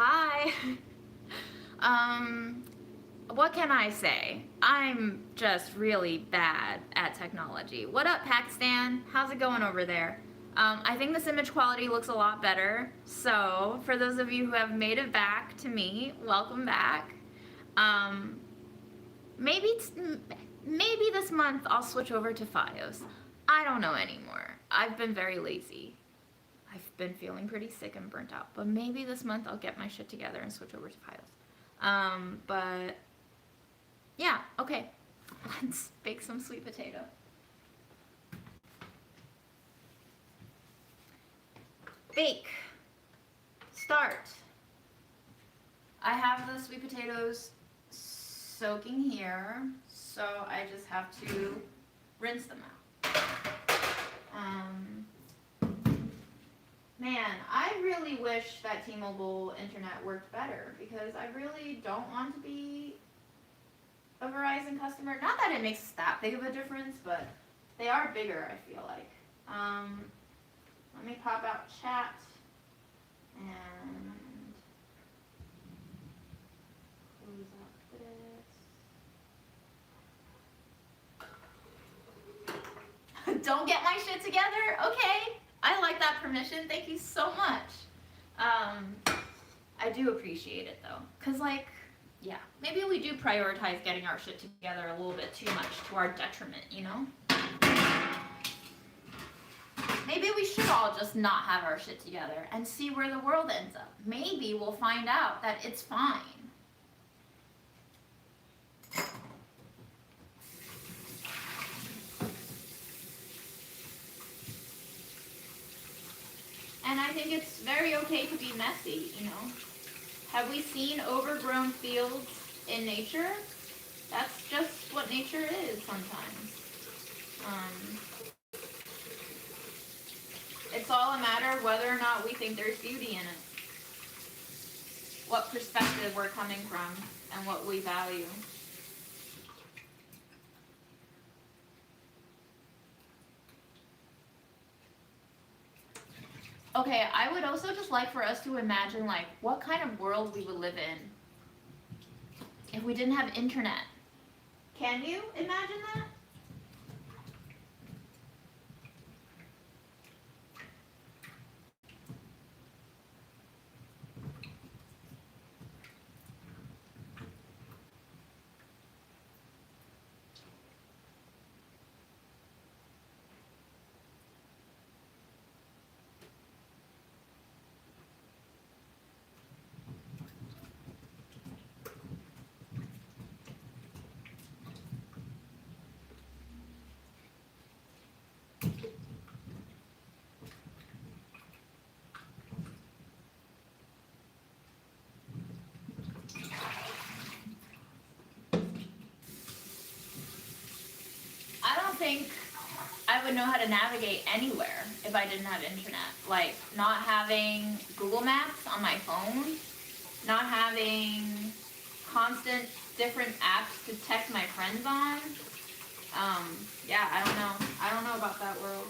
Hi. um, what can I say? I'm just really bad at technology. What up, Pakistan? How's it going over there? I think this image quality looks a lot better. So, for those of you who have made it back to me, welcome back. Um, maybe maybe this month I'll switch over to FiOS. I don't know anymore. I've been very lazy. I've been feeling pretty sick and burnt out, but maybe this month I'll get my shit together and switch over to FiOS. But yeah, okay. Let's bake some sweet potato. Bake. Start. I have the sweet potatoes soaking here, so I just have to rinse them out. Man, I really wish that T-Mobile internet worked better because I really don't want to be a Verizon customer. Not that it makes that big of a difference, but they are bigger, I feel like. Let me pop out chat and close out this. Don't get my shit together? Okay. I like that permission. Thank you so much. I do appreciate it though. Cause like, yeah, maybe we do prioritize getting our shit together a little bit too much to our detriment, you know? Maybe we should all just not have our shit together and see where the world ends up. Maybe we'll find out that it's fine. And I think it's very okay to be messy, you know? Have we seen overgrown fields in nature? That's just what nature is sometimes. It's all a matter of whether or not we think there's beauty in it. What perspective we're coming from and what we value. Okay, I would also just like for us to imagine like what kind of world we would live in if we didn't have internet. Can you imagine that? I don't think I would know how to navigate anywhere if I didn't have internet. Like not having Google Maps on my phone, not having constant different apps to text my friends on. Yeah, I don't know. I don't know about that world.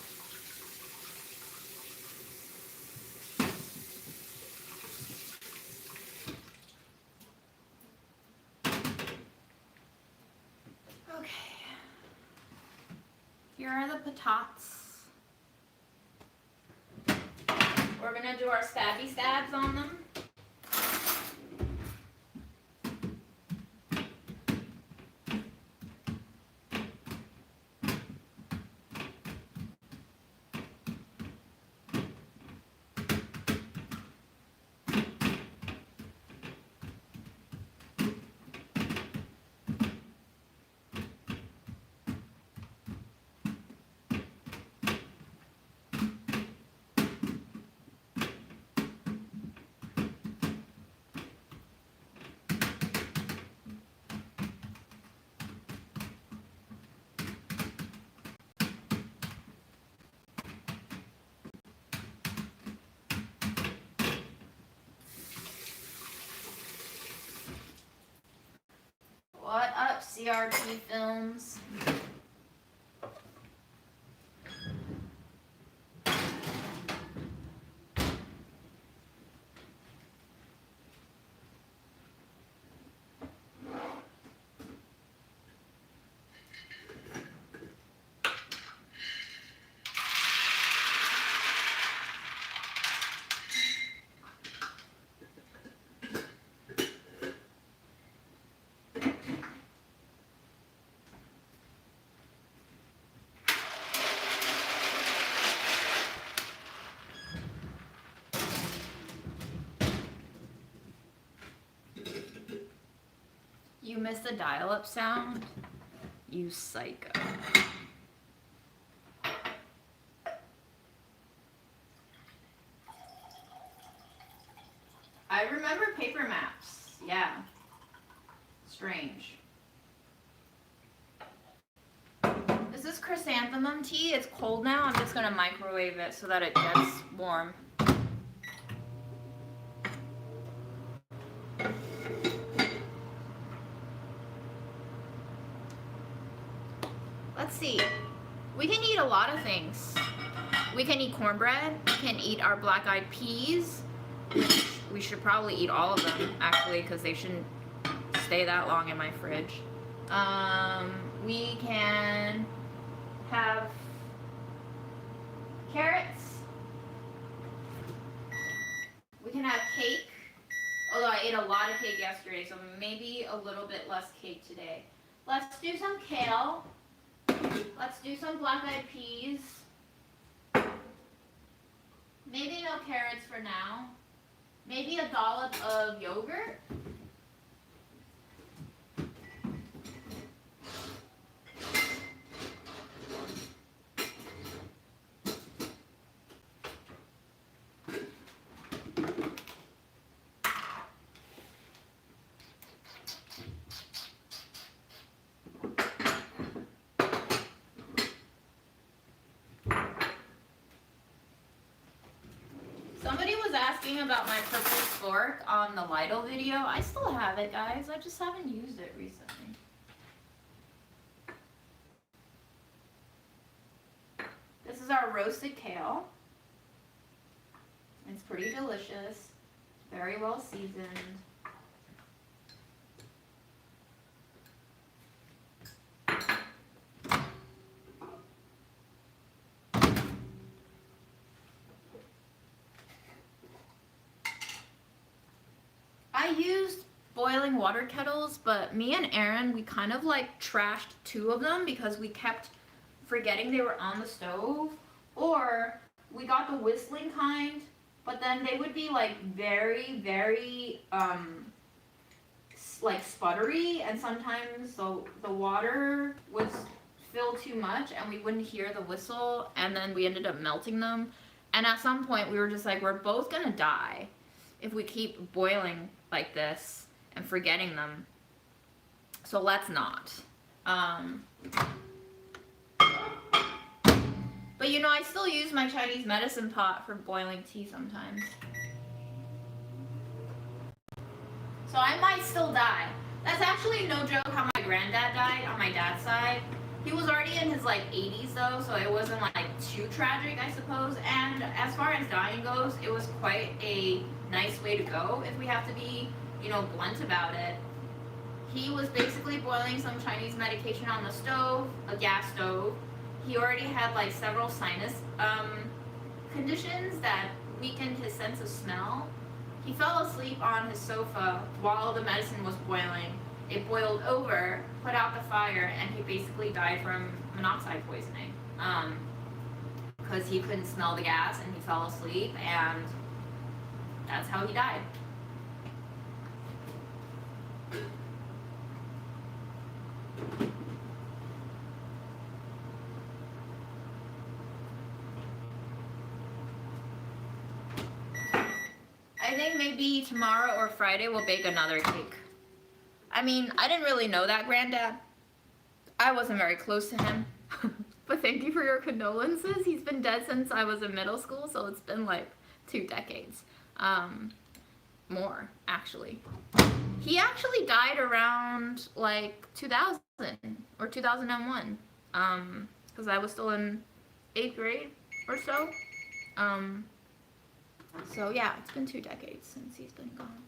Okay. Here are the patatas. We're gonna do our stabby stabs on them. What up, CRT Films? You missed the dial-up sound? You psycho. I remember paper maps. Yeah. Strange. Is this chrysanthemum tea? It's cold now. I'm just gonna microwave it so that it gets warm. Let's see. We can eat a lot of things. We can eat cornbread. We can eat our black-eyed peas. We should probably eat all of them, actually, because they shouldn't stay that long in my fridge. We can have carrots. We can have cake. Although I ate a lot of cake yesterday, so maybe a little bit less cake today. Let's do some kale. Let's do some black-eyed peas. Maybe no carrots for now. Maybe a dollop of yogurt. Somebody was asking about my purple fork on the Lidl video. I still have it, guys. I just haven't used it recently. This is our roasted kale. It's pretty delicious. Very well seasoned. I used boiling water kettles, but me and Aaron, we kind of like trashed 2 of them because we kept forgetting they were on the stove, or we got the whistling kind, but then they would be like very, very like sputtery, and sometimes the water would fill too much and we wouldn't hear the whistle, and then we ended up melting them. And at some point we were just like, we're both gonna die if we keep boiling like this and forgetting them, so let's not. But you know, I still use my Chinese medicine pot for boiling tea sometimes. So I might still die. That's actually no joke how my granddad died on my dad's side. He was already in his like 80s though, so it wasn't like too tragic, I suppose. And as far as dying goes, it was quite a nice way to go, if we have to be, you know, blunt about it. He was basically boiling some Chinese medication on the stove, a gas stove. He already had like several sinus conditions that weakened his sense of smell. He fell asleep on his sofa while the medicine was boiling. It boiled over, put out the fire, and he basically died from monoxide poisoning. Because he couldn't smell the gas and he fell asleep, and that's how he died. I think maybe tomorrow or Friday we'll bake another cake. I mean, I didn't really know that granddad. I wasn't very close to him. But thank you for your condolences. He's been dead since I was in middle school, so it's been like 2 decades. More, actually. He actually died around like 2000 or 2001. Because I was still in 8th grade or so. So yeah, it's been 2 decades since he's been gone.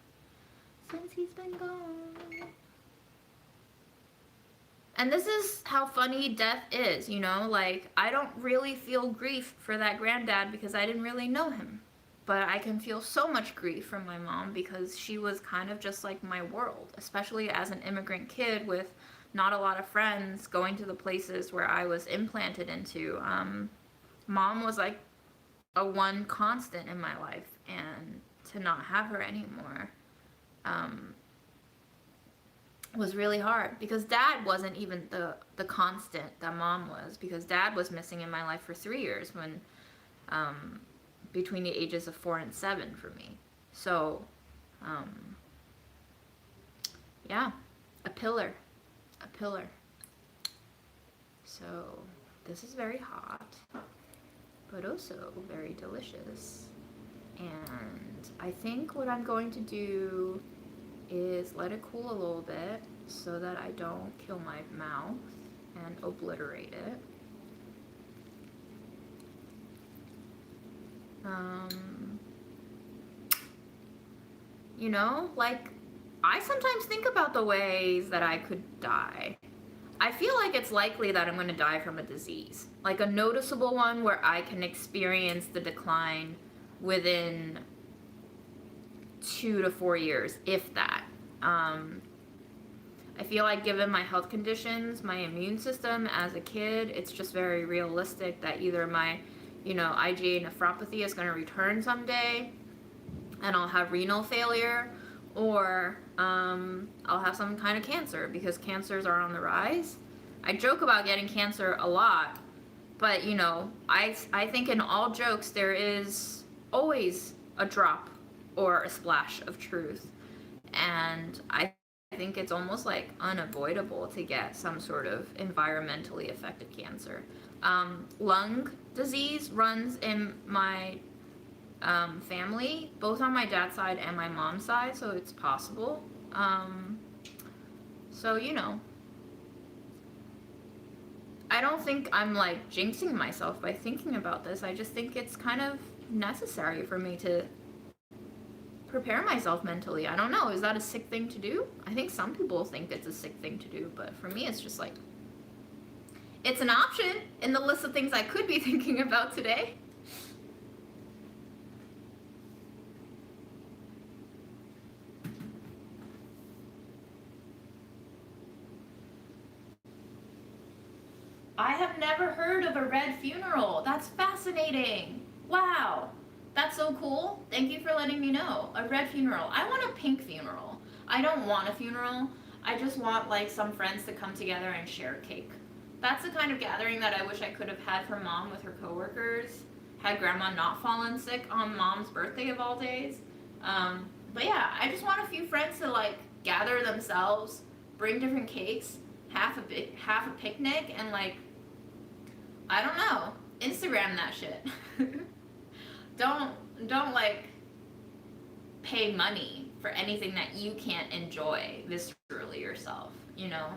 And this is how funny death is, you know? Like, I don't really feel grief for that granddad because I didn't really know him. But I can feel so much grief from my mom because she was kind of just like my world, especially as an immigrant kid with not a lot of friends going to the places where I was implanted into. Mom was like a one constant in my life, and to not have her anymore, was really hard because dad wasn't even the constant that mom was, because dad was missing in my life for 3 years when between the ages of 4 and 7 for me. So um, yeah, a pillar, a pillar. So this is very hot, but also very delicious. And I think what I'm going to do is let it cool a little bit so that I don't kill my mouth and obliterate it. You know, like, I sometimes think about the ways that I could die. I feel like it's likely that I'm going to die from a disease, like a noticeable one where I can experience the decline within 2 to 4 years, if that. I feel like given my health conditions, my immune system as a kid, it's just very realistic that either my, IgA nephropathy is going to return someday and I'll have renal failure, or I'll have some kind of cancer, because cancers are on the rise. I joke about getting cancer a lot, but I think in all jokes there is always a drop or a splash of truth, and I think it's almost like unavoidable to get some sort of environmentally affected cancer. Lung disease runs in my family, both on my dad's side and my mom's side, so it's possible. So, I don't think I'm like jinxing myself by thinking about this. I just think it's kind of necessary for me to prepare myself mentally. I don't know, is that a sick thing to do? I think some people think it's a sick thing to do, but for me it's just like, it's an option in the list of things I could be thinking about today. I have never heard of a red funeral. That's fascinating. Wow. That's so cool. Thank you for letting me know. A red funeral. I want a pink funeral. I don't want a funeral. I just want like some friends to come together and share cake. That's the kind of gathering that I wish I could have had for mom with her coworkers. Had grandma not fallen sick on mom's birthday of all days. But yeah, I just want a few friends to like gather themselves, bring different cakes, have a picnic, and like, I don't know, Instagram that shit. don't like pay money for anything that you can't enjoy viscerally yourself.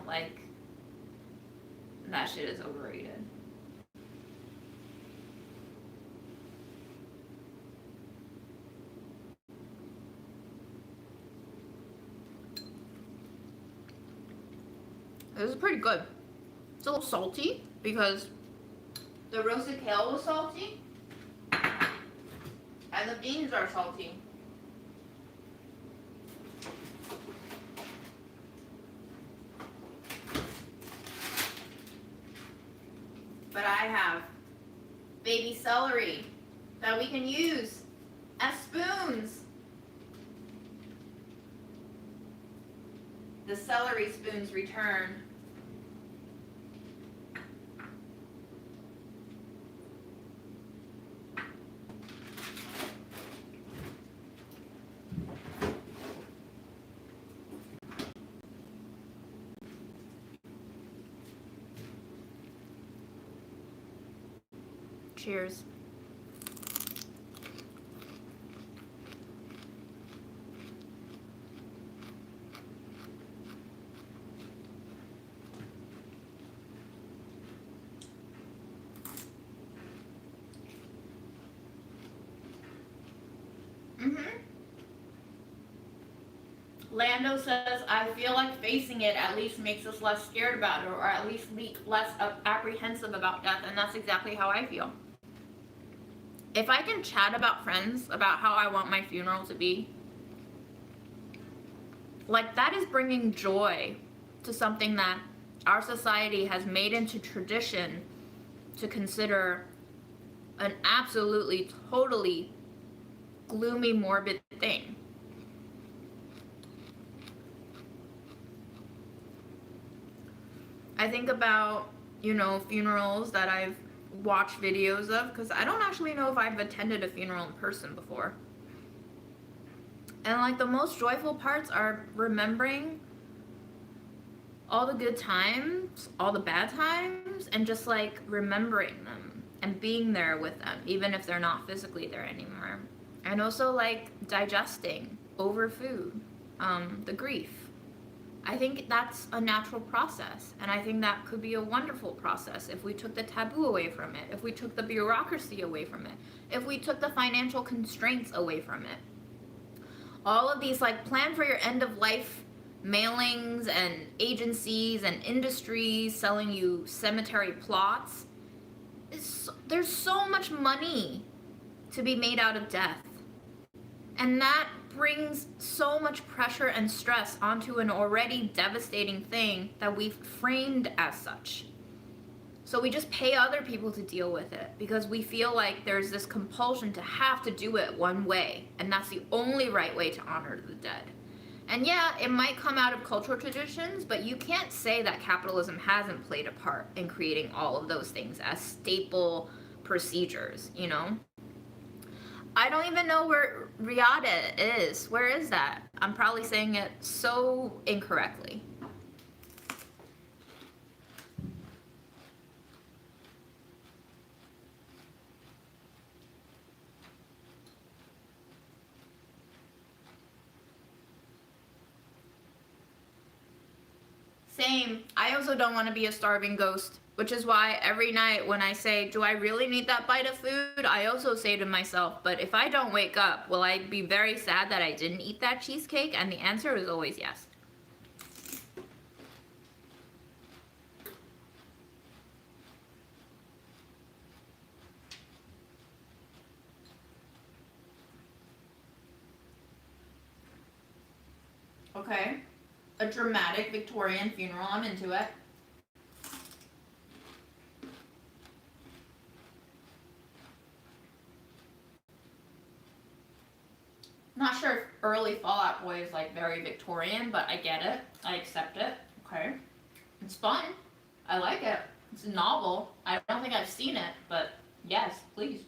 Like, that shit is overrated. This is pretty good. It's a little salty because the roasted kale was salty and the beans are salty. But I have baby celery that we can use as spoons. The celery spoons return. Cheers. Lando says, I feel like facing it at least makes us less scared about it, or at least less apprehensive about death, and that's exactly how I feel. If I can chat about friends about how I want my funeral to be, like, that is bringing joy to something that our society has made into tradition to consider an absolutely, totally gloomy, morbid thing. I think about, funerals that I've watched videos of, because I don't actually know if I've attended a funeral in person before. And like the most joyful parts are remembering all the good times, all the bad times, and just like remembering them and being there with them, even if they're not physically there anymore. And also like digesting over food, the grief. I think that's a natural process, and I think that could be a wonderful process if we took the taboo away from it, if we took the bureaucracy away from it, if we took the financial constraints away from it. All of these like plan for your end of life mailings and agencies and industries selling you cemetery plots. There's so much money to be made out of death. And that brings so much pressure and stress onto an already devastating thing that we've framed as such. So we just pay other people to deal with it because we feel like there's this compulsion to have to do it one way, and that's the only right way to honor the dead. And yeah, it might come out of cultural traditions, but you can't say that capitalism hasn't played a part in creating all of those things as staple procedures, I don't even know where Riyadh is. Where is that? I'm probably saying it so incorrectly. Same. I also don't want to be a starving ghost, which is why every night when I say, do I really need that bite of food? I also say to myself, but if I don't wake up, will I be very sad that I didn't eat that cheesecake? And the answer is always yes. Okay. A dramatic Victorian funeral. I'm into it. Not sure if early Fall Out Boy is like very Victorian, but I get it. I accept it. Okay. It's fun. I like it. It's a novel. I don't think I've seen it, but yes, please.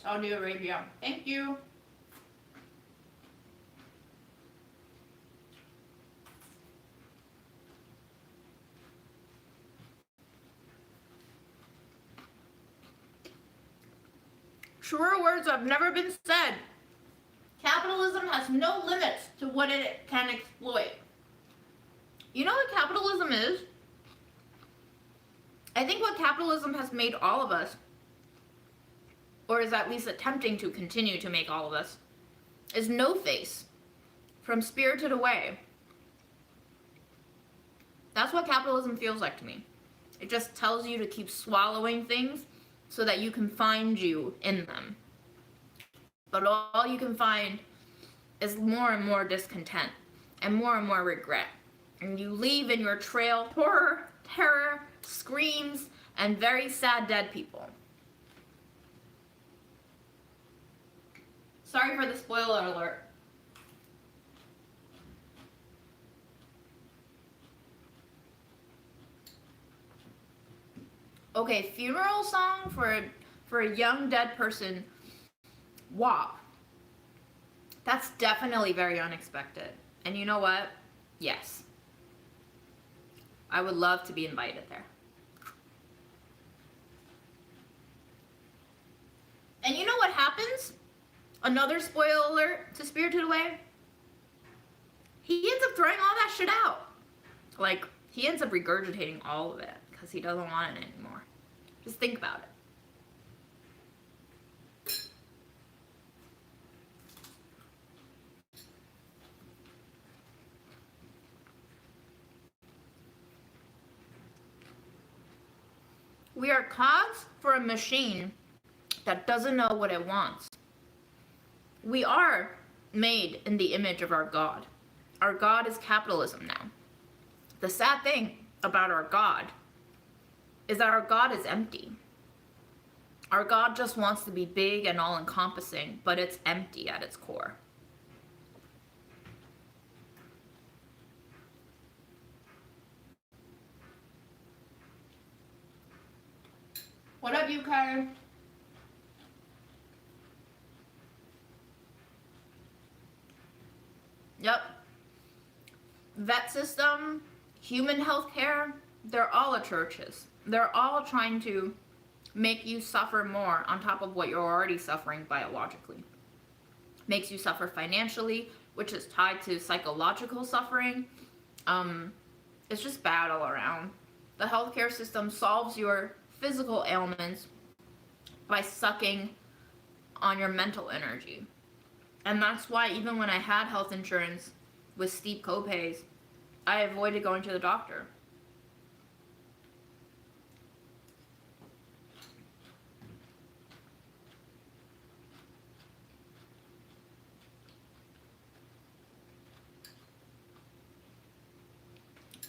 Saudi Arabia. Thank you. Truer words have never been said. Capitalism has no limits to what it can exploit. You know what capitalism is? I think what capitalism has made all of us, or is at least attempting to continue to make all of us, is no face. From Spirited Away. That's what capitalism feels like to me. It just tells you to keep swallowing things so that you can find you in them. But all you can find is more and more discontent and more regret. And you leave in your trail horror, terror, screams, and very sad dead people. Sorry for the spoiler alert. Okay, funeral song for a young dead person. WAP. That's definitely very unexpected. And you know what? Yes. I would love to be invited there. And you know what happens? Another spoiler alert to Spirited Away. He ends up throwing all that shit out. Like, he ends up regurgitating all of it because he doesn't want it anymore. Just think about it. We are cogs for a machine that doesn't know what it wants. We are made in the image of our God. Our God is capitalism now. The sad thing about our God is that our God is empty. Our God just wants to be big and all-encompassing, but it's empty at its core. What up, you Kyle? Yep. Vet system, human healthcare, they're all atrocious. They're all trying to make you suffer more on top of what you're already suffering biologically. Makes you suffer financially, which is tied to psychological suffering. It's just bad all around. The healthcare system solves your physical ailments by sucking on your mental energy. And that's why even when I had health insurance with steep copays, I avoided going to the doctor.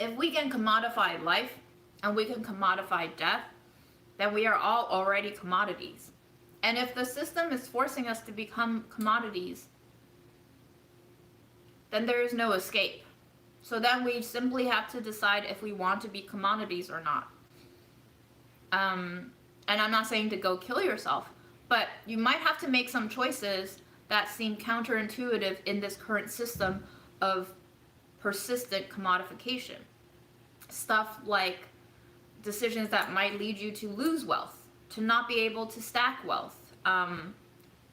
If we can commodify life and we can commodify death, then we are all already commodities. And if the system is forcing us to become commodities, then there is no escape. So then we simply have to decide if we want to be commodities or not. And I'm not saying to go kill yourself, but you might have to make some choices that seem counterintuitive in this current system of persistent commodification. Stuff like decisions that might lead you to lose wealth, to not be able to stack wealth.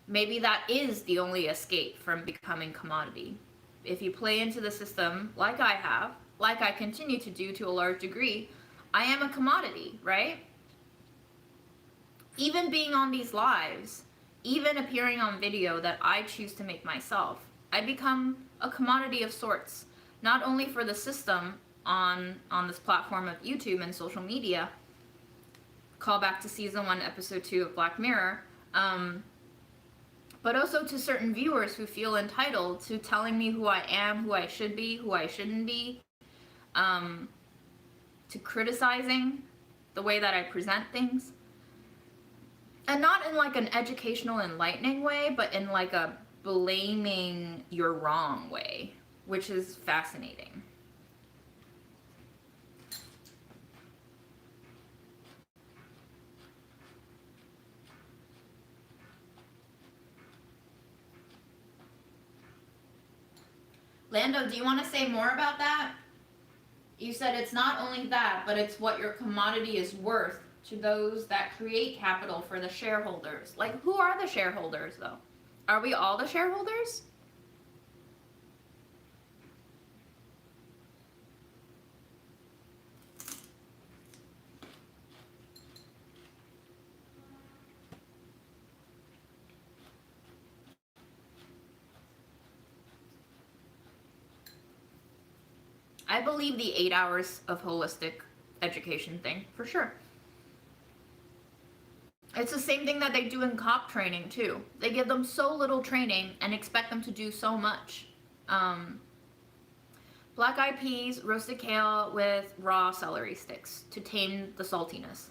Maybe that is the only escape from becoming commodity. If you play into the system like I have, like I continue to do to a large degree, I am a commodity, right? Even being on these lives, even appearing on video that I choose to make myself, I become a commodity of sorts, not only for the system on this platform of YouTube and social media, call back to season 1, episode 2 of Black Mirror, but also to certain viewers who feel entitled to telling me who I am, who I should be, who I shouldn't be, to criticizing the way that I present things. And not in like an educational, enlightening way, but in like a blaming you're wrong way, which is fascinating. Lando, do you want to say more about that? You said it's not only that, but it's what your commodity is worth to those that create capital for the shareholders. Like, who are the shareholders, though? Are we all the shareholders? I believe the 8 hours of holistic education thing, for sure. It's the same thing that they do in cop training, too. They give them so little training and expect them to do so much. Black eyed peas, roasted kale with raw celery sticks to tame the saltiness.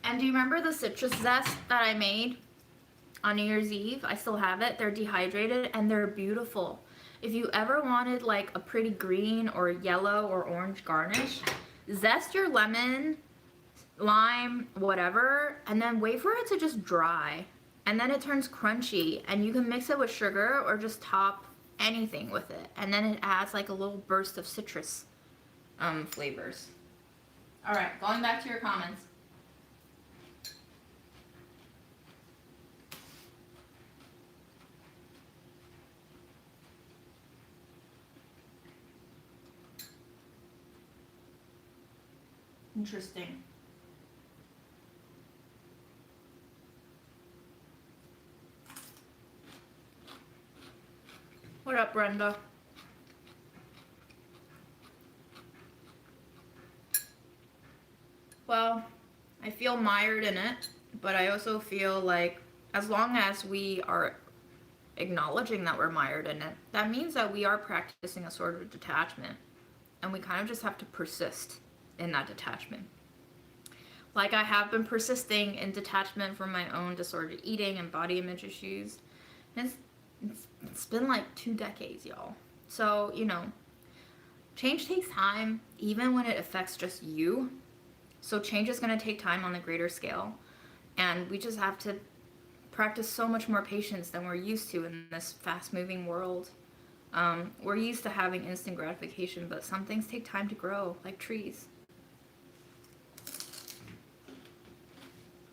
And do you remember the citrus zest that I made on New Year's Eve? I still have it. They're dehydrated and they're beautiful. If you ever wanted like a pretty green or yellow or orange garnish, zest your lemon, lime, whatever, and then wait for it to just dry. And then it turns crunchy and you can mix it with sugar or just top anything with it. And then it adds like a little burst of citrus flavors. All right, going back to your comments. Interesting. What up, Brenda? Well, I feel mired in it, but I also feel like as long as we are acknowledging that we're mired in it, that means that we are practicing a sort of detachment. And we kind of just have to persist in that detachment. Like I have been persisting in detachment from my own disordered eating and body image issues. And it's been like 2 decades, y'all. So, change takes time, even when it affects just you. So change is going to take time on the greater scale. And we just have to practice so much more patience than we're used to in this fast-moving world. We're used to having instant gratification, but some things take time to grow, like trees.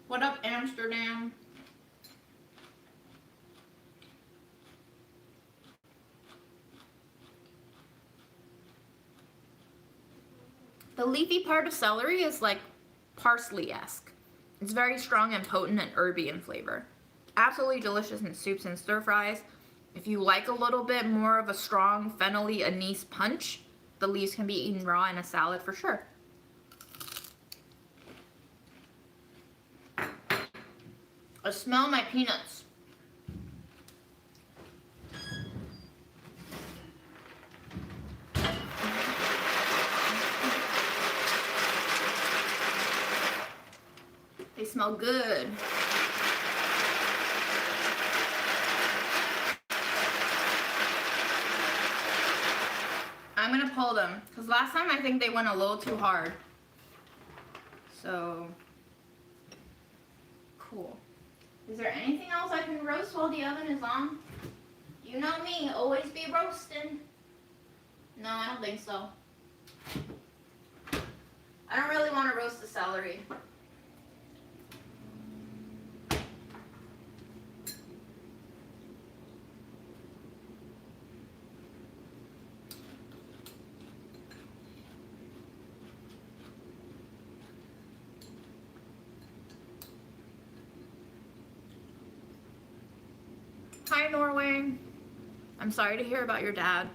What up, Amsterdam? The leafy part of celery is like parsley-esque. It's very strong and potent and herby in flavor. Absolutely delicious in soups and stir fries. If you like a little bit more of a strong fennelly anise punch, the leaves can be eaten raw in a salad for sure. I smell my peanuts. They smell good. I'm gonna pull them, because last time I think they went a little too hard. So, cool. Is there anything else I can roast while the oven is on? You know me, always be roasting. No, I don't think so. I don't really want to roast the celery. Hi, Norway. I'm sorry to hear about your dad.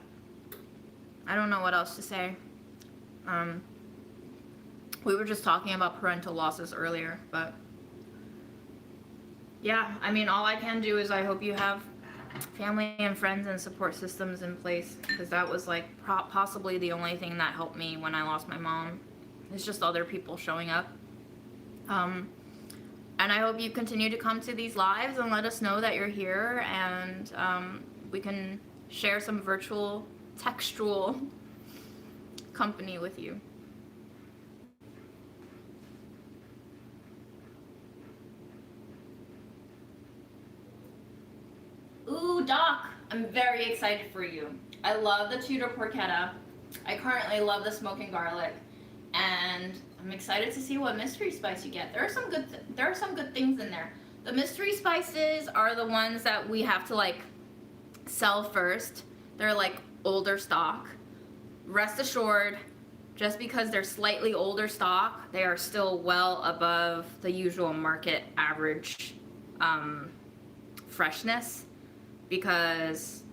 I don't know what else to say. We were just talking about parental losses earlier, but yeah, I mean, all I can do is I hope you have family and friends and support systems in place, because that was like possibly the only thing that helped me when I lost my mom. It's just other people showing up. And I hope you continue to come to these lives and let us know that you're here, and we can share some virtual textual company with you. Ooh, Doc, I'm very excited for you. I love the Tudor porchetta. I currently love the smoking garlic, and I'm excited to see what mystery spice you get. There are some good things in there. The mystery spices are the ones that we have to like sell first. They're like older stock. Rest assured, just because they're slightly older stock, they are still well above the usual market average freshness, because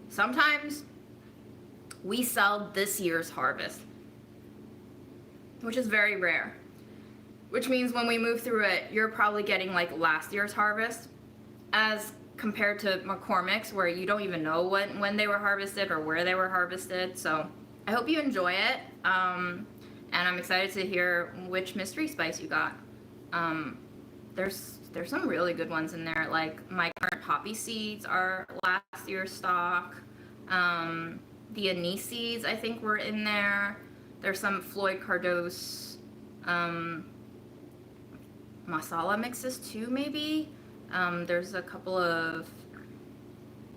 sometimes we sell this year's harvest, which is very rare, which means when we move through it, you're probably getting like last year's harvest, as compared to McCormick's, where you don't even know when they were harvested or where they were harvested. So I hope you enjoy it, and I'm excited to hear which mystery spice you got. There's some really good ones in there, like my current poppy seeds are last year's stock. The anise seeds I think were in there. There's some Floyd Cardos masala mixes too, maybe. There's a couple of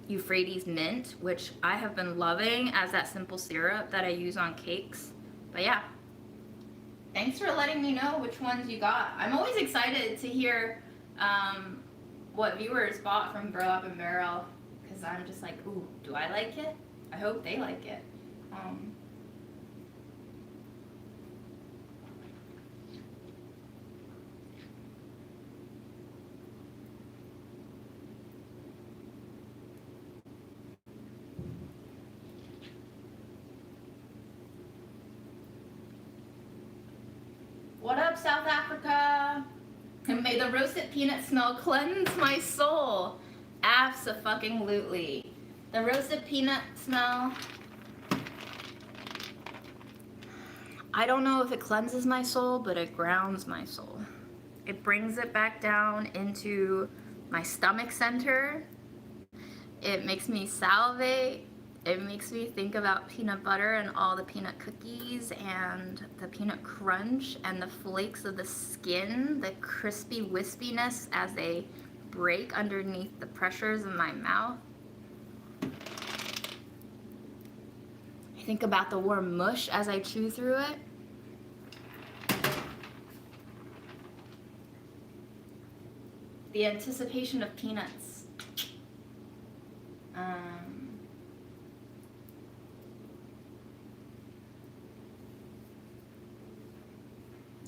Euphrates mint, which I have been loving as that simple syrup that I use on cakes. But yeah, thanks for letting me know which ones you got. I'm always excited to hear what viewers bought from Grow Up and Barrel, because I'm just like, ooh, do I like it? I hope they like it. What up, South Africa? And may the roasted peanut smell cleanse my soul. Abso-fucking-lutely. The roasted peanut smell, I don't know if it cleanses my soul, but it grounds my soul. It brings it back down into my stomach center. It makes me salivate. It makes me think about peanut butter and all the peanut cookies and the peanut crunch and the flakes of the skin, the crispy wispiness as they break underneath the pressures of my mouth. I think about the warm mush as I chew through it. The anticipation of peanuts.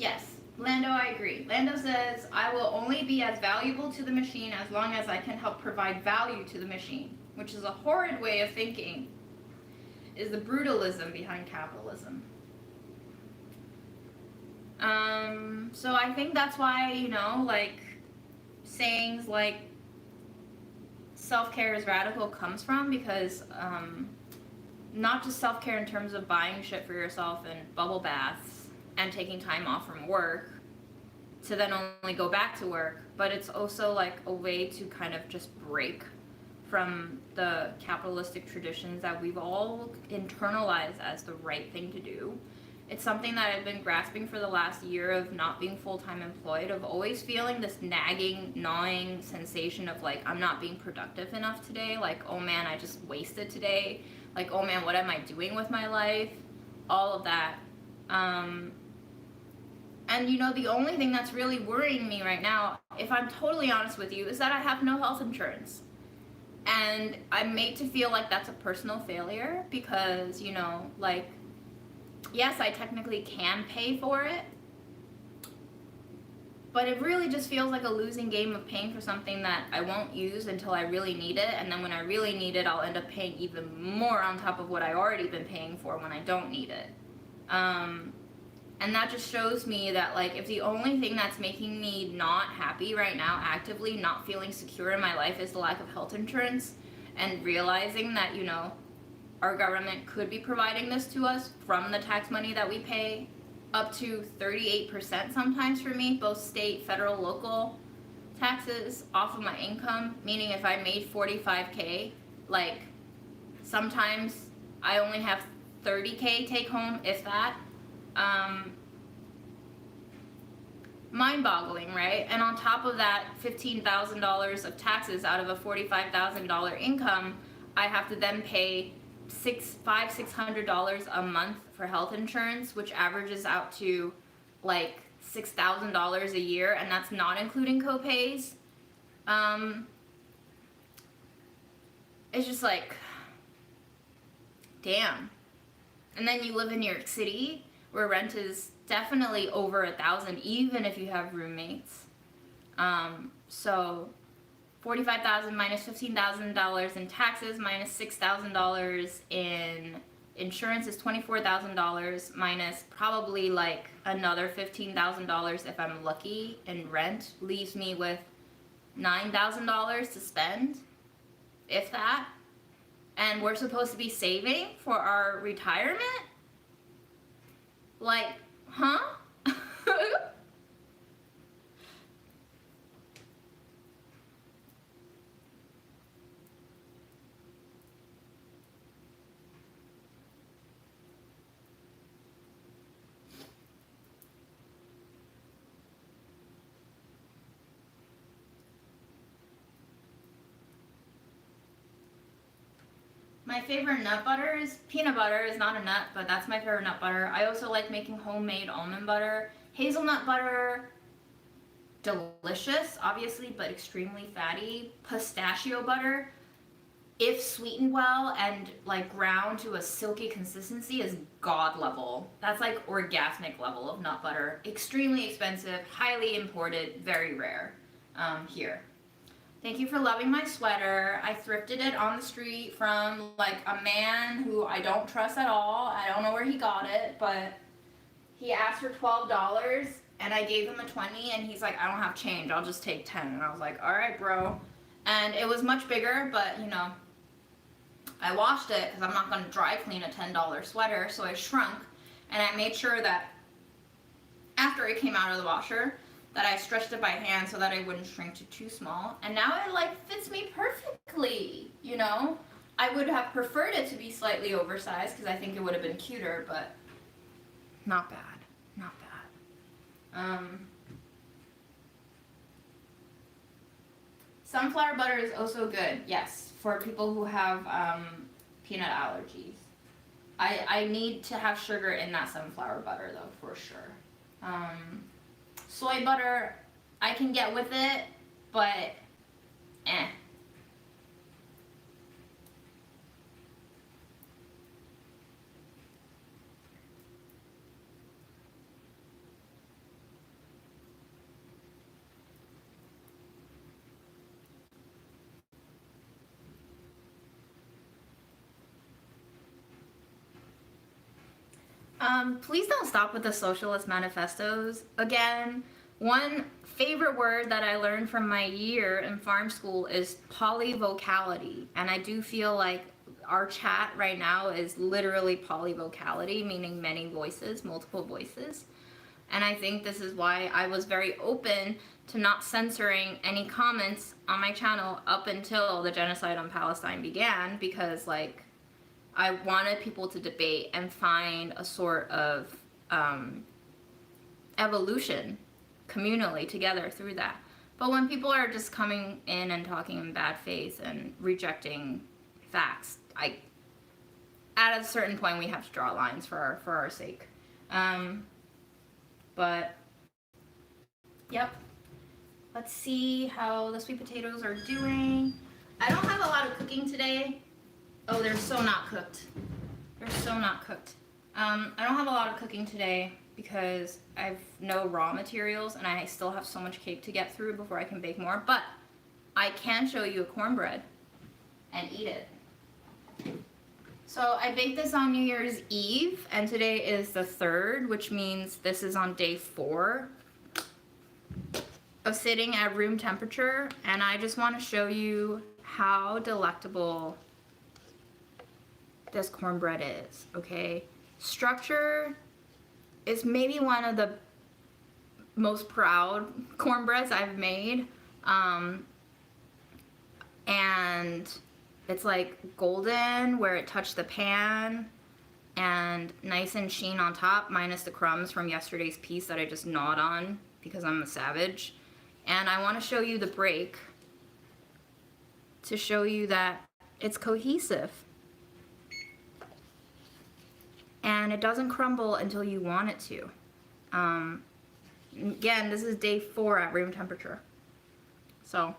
Yes, Lando, I agree. Lando says, I will only be as valuable to the machine as long as I can help provide value to the machine, which is a horrid way of thinking, is the brutalism behind capitalism. So I think that's why, you know, like, sayings like self-care is radical comes from, because not just self-care in terms of buying shit for yourself and bubble baths and taking time off from work to then only go back to work, but it's also like a way to kind of just break from the capitalistic traditions that we've all internalized as the right thing to do. It's something that I've been grasping for the last year of not being full-time employed, of always feeling this nagging, gnawing sensation of like, I'm not being productive enough today. Like, oh man, I just wasted today. Like, oh man, what am I doing with my life? All of that. And you know, the only thing that's really worrying me right now, if I'm totally honest with you, is that I have no health insurance. And I'm made to feel like that's a personal failure because, you know, like, yes, I technically can pay for it, but it really just feels like a losing game of paying for something that I won't use until I really need it, and then when I really need it, I'll end up paying even more on top of what I already been paying for when I don't need it. And that just shows me that, like, if the only thing that's making me not happy right now, actively not feeling secure in my life, is the lack of health insurance, and realizing that, you know, our government could be providing this to us from the tax money that we pay, up to 38% sometimes for me, both state, federal, local taxes off of my income, meaning if I made 45K, like, sometimes I only have 30K take home, if that. Mind-boggling, right? And on top of that, $15,000 of taxes out of a $45,000 income, I have to then pay $600 a month for health insurance, which averages out to like $6,000 a year, and that's not including co-pays. It's just like, damn. And then you live in New York City, where rent is definitely over $1,000, even if you have roommates. So $45,000 minus $15,000 in taxes minus $6,000 in insurance is $24,000 minus probably like another $15,000 if I'm lucky in rent, leaves me with $9,000 to spend, if that. And we're supposed to be saving for our retirement? Like, huh? My favorite nut butter is peanut butter. Is not a nut, but that's my favorite nut butter. I also like making homemade almond butter. Hazelnut butter, delicious, obviously, but extremely fatty. Pistachio butter, if sweetened well and like ground to a silky consistency, is god level. That's like orgasmic level of nut butter. Extremely expensive, highly imported, very rare here. Thank you for loving my sweater. I thrifted it on the street from like a man who I don't trust at all. I don't know where he got it, but he asked for $12 And I gave him a 20 and he's like, I don't have change, I'll just take 10. And I was like, all right, bro. And it was much bigger, but you know, I washed it because I'm not going to dry clean a $10 sweater, so I shrunk. And I made sure that after it came out of the washer, that I stretched it by hand so that I wouldn't shrink to too small. And now it like fits me perfectly, you know? I would have preferred it to be slightly oversized because I think it would have been cuter, but not bad, not bad. Sunflower butter is also good, yes, for people who have peanut allergies. I need to have sugar in that sunflower butter though, for sure. Soy butter, I can get with it, but eh. Please don't stop with the socialist manifestos. Again, one favorite word that I learned from my year in farm school is polyvocality. And I do feel like our chat right now is literally polyvocality, meaning many voices, multiple voices. And I think this is why I was very open to not censoring any comments on my channel up until the genocide on Palestine began, because like, I wanted people to debate and find a sort of evolution communally together through that. But when people are just coming in and talking in bad faith and rejecting facts, at a certain point we have to draw lines for our sake. But yep, let's see how the sweet potatoes are doing. I don't have a lot of cooking today. Oh, they're so not cooked. They're so not cooked. I don't have a lot of cooking today because I have no raw materials and I still have so much cake to get through before I can bake more. But I can show you a cornbread and eat it. So I baked this on New Year's Eve, and today is the 3rd, which means this is on day 4 of sitting at room temperature. And I just want to show you how delectable this cornbread is, okay? Structure is maybe one of the most proud cornbreads I've made. And it's like golden where it touched the pan and nice and sheen on top, minus the crumbs from yesterday's piece that I just gnawed on because I'm a savage. And I want to show you the break to show you that it's cohesive. And it doesn't crumble until you want it to. Again, this is day 4 at room temperature. So,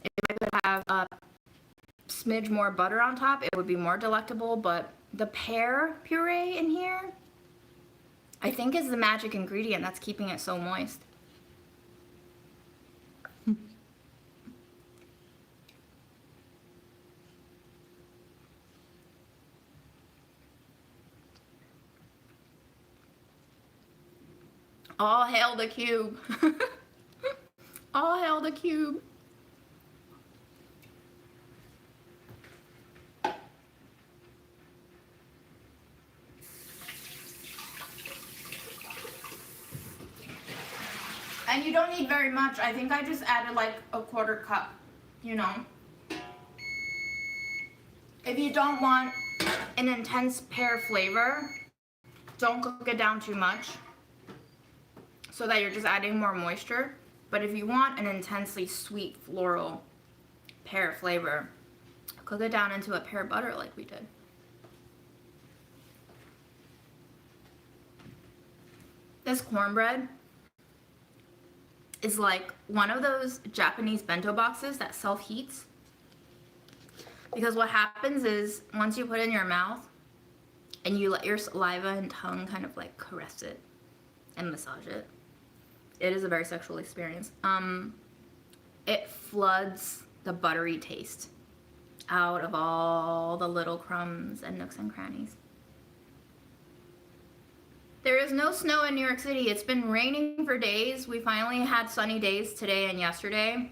if I could have a smidge more butter on top, it would be more delectable, but the pear puree in here, I think is the magic ingredient that's keeping it so moist. All hail the cube. All hail the cube. And you don't need very much. I think I just added like a 1/4 cup, you know. If you don't want an intense pear flavor, don't cook it down too much, so that you're just adding more moisture. But if you want an intensely sweet floral pear flavor, cook it down into a pear butter like we did. This cornbread is like one of those Japanese bento boxes that self-heats. Because what happens is once you put it in your mouth and you let your saliva and tongue kind of like caress it and massage it, it is a very sexual experience. It floods the buttery taste out of all the little crumbs and nooks and crannies. There is no snow in New York City. It's been raining for days. We finally had sunny days today and yesterday.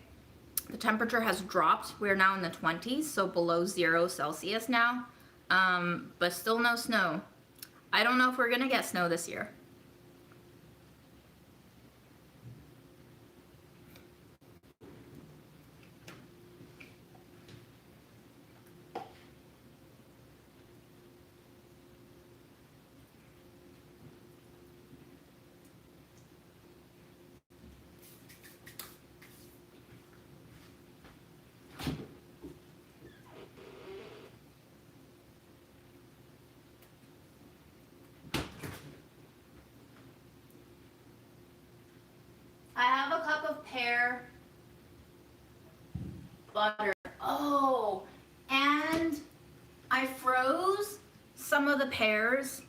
The temperature has dropped. We're now in the 20s, so below 0 Celsius now. But still no snow. I don't know if we're gonna get snow this year. I have a cup of pear butter. Oh, and I froze some of the pears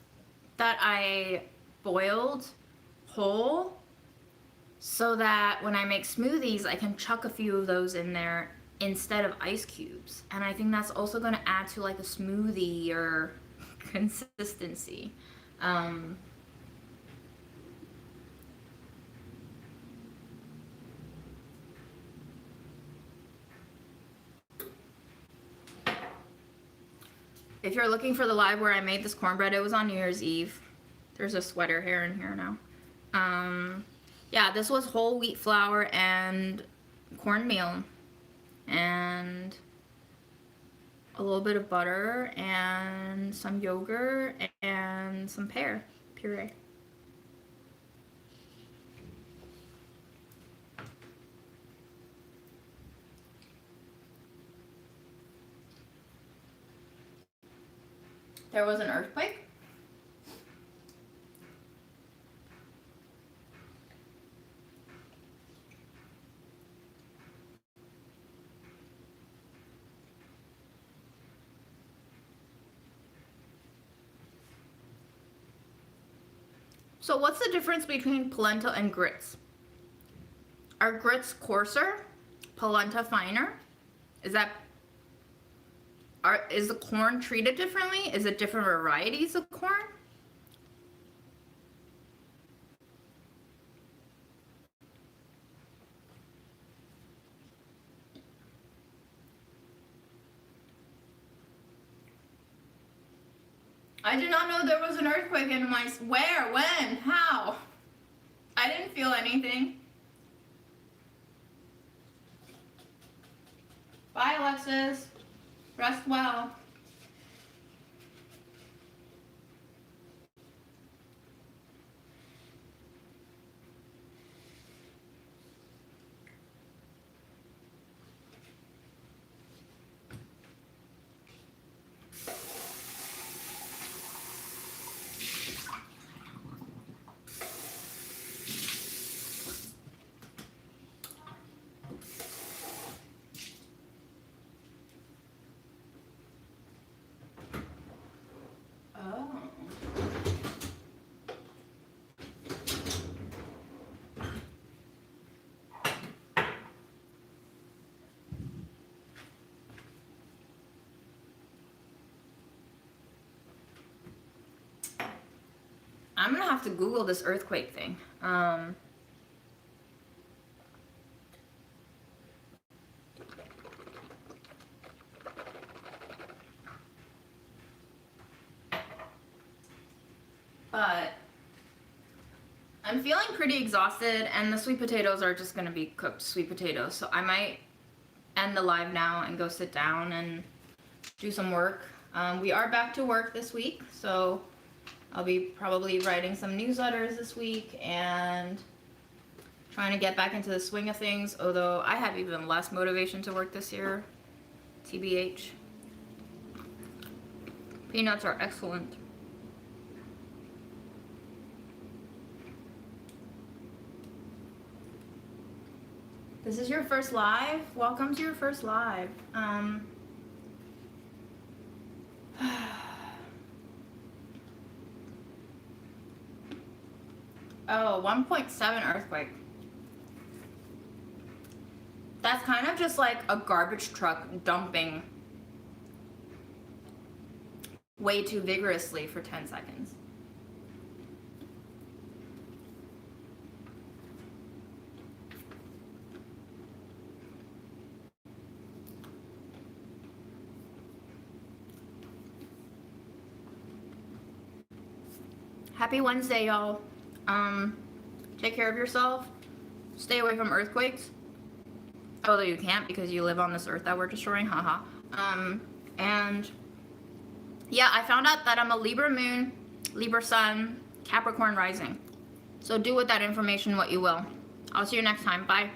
that I boiled whole so that when I make smoothies, I can chuck a few of those in there instead of ice cubes. And I think that's also going to add to like a smoothie or consistency. If you're looking for the live where I made this cornbread, it was on New Year's Eve. There's a sweater hair in here now. Yeah, this was whole wheat flour and cornmeal and a little bit of butter and some yogurt and some pear puree. There was an earthquake. So what's the difference between polenta and grits? Are grits coarser, polenta finer? Is the corn treated differently? Is it different varieties of corn? I did not know there was an earthquake in my... Where? When? How? I didn't feel anything. Bye, Alexis. Rest well. I'm gonna have to Google this earthquake thing. But I'm feeling pretty exhausted, and the sweet potatoes are just gonna be cooked sweet potatoes. So I might end the live now and go sit down and do some work. We are back to work this week, so I'll be probably writing some newsletters this week and trying to get back into the swing of things, although I have even less motivation to work this year, TBH. Peanuts are excellent. This is your first live? Welcome to your first live. Oh, 1.7 earthquake. That's kind of just like a garbage truck dumping way too vigorously for 10 seconds. Happy Wednesday, y'all. Take care of yourself. Stay away from earthquakes. Although you can't because you live on this earth that we're destroying, haha. And yeah, I found out that I'm a Libra moon, Libra sun, Capricorn rising. So do with that information what you will. I'll see you next time. Bye.